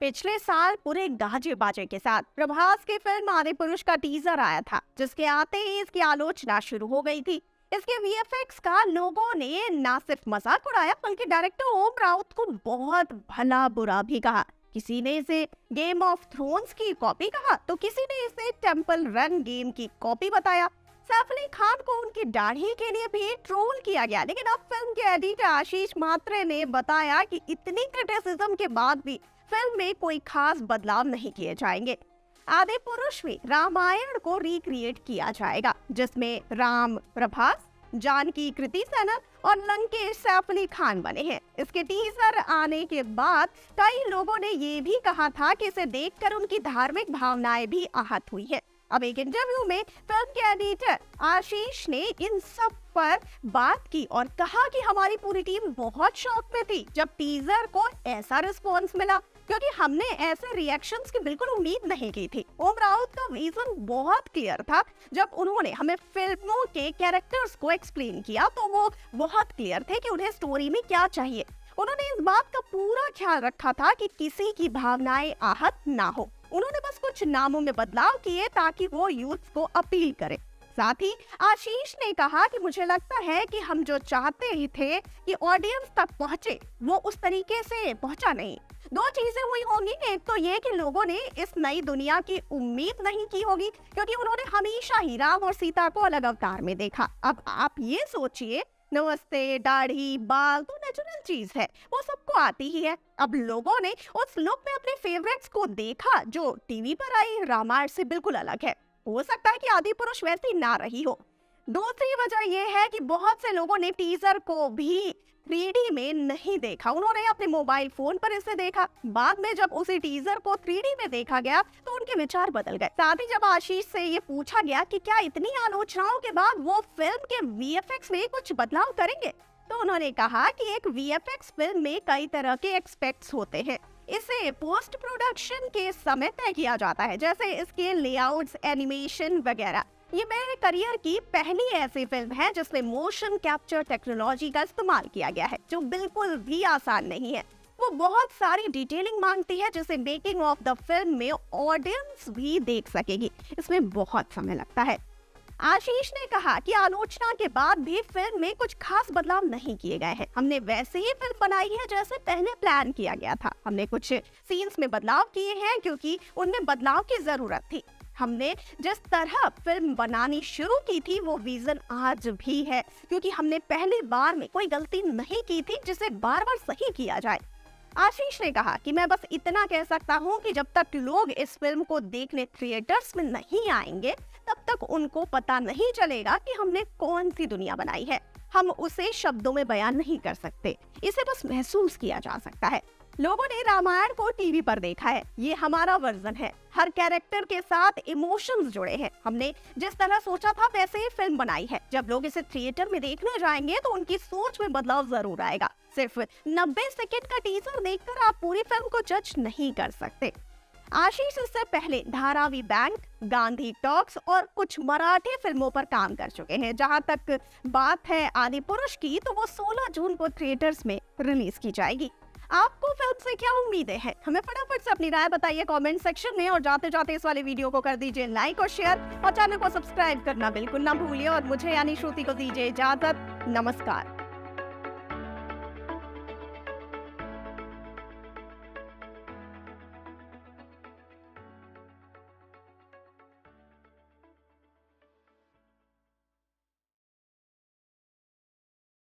पिछले साल पूरे गाजे बाजे के साथ प्रभास की फिल्म आदि पुरुष का टीजर आया था, जिसके आते ही इसकी आलोचना शुरू हो गई थी। इसके वीएफएक्स का लोगों ने ना सिर्फ मजाक उड़ाया, बल्कि डायरेक्टर ओम राउत को बहुत भला बुरा भी कहा। किसी ने इसे गेम ऑफ थ्रोन्स की कॉपी कहा, तो किसी ने इसे टेंपल रन गेम की कॉपी बताया। सैफ अली खान को उनकी दाढ़ी के लिए भी ट्रोल किया गया, लेकिन अब फिल्म के एडिटर आशीष मात्रे ने बताया कि इतनी क्रिटिसिज्म के बाद भी फिल्म में कोई खास बदलाव नहीं किए जाएंगे। आदि पुरुष में रामायण को रिक्रिएट किया जाएगा, जिसमें राम प्रभास, जानकी कृति सेनन और लंकेश सैफ अली खान बने हैं। इसके टीजर आने के बाद कई लोगों ने ये भी कहा था कि इसे देखकर उनकी धार्मिक भावनाएं भी आहत हुई है। अब एक इंटरव्यू में फिल्म के एडिटर आशीष ने इन सब पर बात की और कहा कि हमारी पूरी टीम बहुत शॉक में थी जब टीजर को ऐसा रिस्पॉन्स मिला, क्योंकि हमने ऐसे रिएक्शंस की बिल्कुल उम्मीद नहीं की थी। ओम राउत का रीजन बहुत क्लियर था। जब उन्होंने हमें फिल्मों के कैरेक्टर्स को एक्सप्लेन किया तो वो बहुत क्लियर थे कि उन्हें स्टोरी में क्या चाहिए। उन्होंने इस बात का पूरा ख्याल रखा था कि किसी की भावनाएं आहत ना हो। उन्होंने बस कुछ नामों में बदलाव किए ताकि वो यूथ को अपील करे। साथ ही आशीष ने कहा कि मुझे लगता है कि हम जो चाहते ही थे कि ऑडियंस तक पहुंचे, वो उस तरीके से पहुंचा नहीं। दो चीजें हुई होंगी, एक तो ये कि लोगों ने इस नई दुनिया की उम्मीद नहीं की होगी, क्योंकि उन्होंने हमेशा ही राम और सीता को अलग अवतार में देखा। अब आप ये सोचिए, नमस्ते, दाढ़ी, बाल तो नेचुरल चीज है, वो सबको आती ही है। अब लोगों ने उस लुक में अपने फेवरेट्स को देखा जो टीवी पर आई रामायण से बिल्कुल अलग है। हो सकता है कि आदि पुरुष वैसी ना रही हो। दूसरी वजह यह है कि बहुत से लोगों ने टीजर को भी 3D में नहीं देखा, उन्होंने अपने मोबाइल फोन पर इसे देखा। बाद में जब उसी टीजर को 3D में देखा गया तो उनके विचार बदल गए। साथ ही जब आशीष से ये पूछा गया कि क्या इतनी आलोचनाओं के बाद वो फिल्म के वीएफएक्स में कुछ बदलाव करेंगे, तो उन्होंने कहा कि एक वीएफएक्स फिल्म में कई तरह के एक्सपेक्ट्स होते हैं। इसे पोस्ट प्रोडक्शन के समय तय किया जाता है, जैसे इसके लेआउट्स, एनिमेशन वगैरह। ये मेरे करियर की पहली ऐसी फिल्म है जिसमें मोशन कैप्चर टेक्नोलॉजी का इस्तेमाल किया गया है, जो बिल्कुल भी आसान नहीं है। वो बहुत सारी डिटेलिंग मांगती है, जिसे मेकिंग ऑफ द फिल्म में ऑडियंस भी देख सकेगी। इसमें बहुत समय लगता है। आशीष ने कहा कि आलोचना के बाद भी फिल्म में कुछ खास बदलाव नहीं किए गए हैं। हमने वैसे ही फिल्म बनाई है जैसे पहले प्लान किया गया था। हमने कुछ सीन्स में बदलाव किए हैं क्योंकि उनमें बदलाव की जरूरत थी। हमने जिस तरह फिल्म बनानी शुरू की थी वो विजन आज भी है, क्योंकि हमने पहली बार में कोई गलती नहीं की थी जिसे बार बार सही किया जाए। आशीष ने कहा कि मैं बस इतना कह सकता हूँ कि जब तक लोग इस फिल्म को देखने थिएटर्स में नहीं आएंगे, तब तक उनको पता नहीं चलेगा कि हमने कौन सी दुनिया बनाई है। हम उसे शब्दों में बयान नहीं कर सकते, इसे बस महसूस किया जा सकता है। लोगों ने रामायण को टीवी पर देखा है, ये हमारा वर्जन है। हर कैरेक्टर के साथ इमोशंस जुड़े हैं। हमने जिस तरह सोचा था वैसे ही फिल्म बनाई है। जब लोग इसे थिएटर में देखने जाएंगे तो उनकी सोच में बदलाव जरूर आएगा। सिर्फ 90 सेकंड का टीजर देखकर आप पूरी फिल्म को जज नहीं कर सकते। आशीष इससे पहले धारावी बैंक, गांधी टॉक्स और कुछ मराठी फिल्मों पर काम कर चुके हैं। जहां तक बात है आदि पुरुष की, तो वो 16 जून को थिएटर्स में रिलीज की जाएगी। आपको फिल्म से क्या उम्मीदें हैं? हमें फटाफट से अपनी राय बताइए कमेंट सेक्शन में, और जाते जाते इस वाले वीडियो को कर दीजिए लाइक और शेयर, और चैनल को सब्सक्राइब करना बिल्कुल ना भूलिए। और मुझे यानी श्रुति को दीजिए इजाजत। नमस्कार।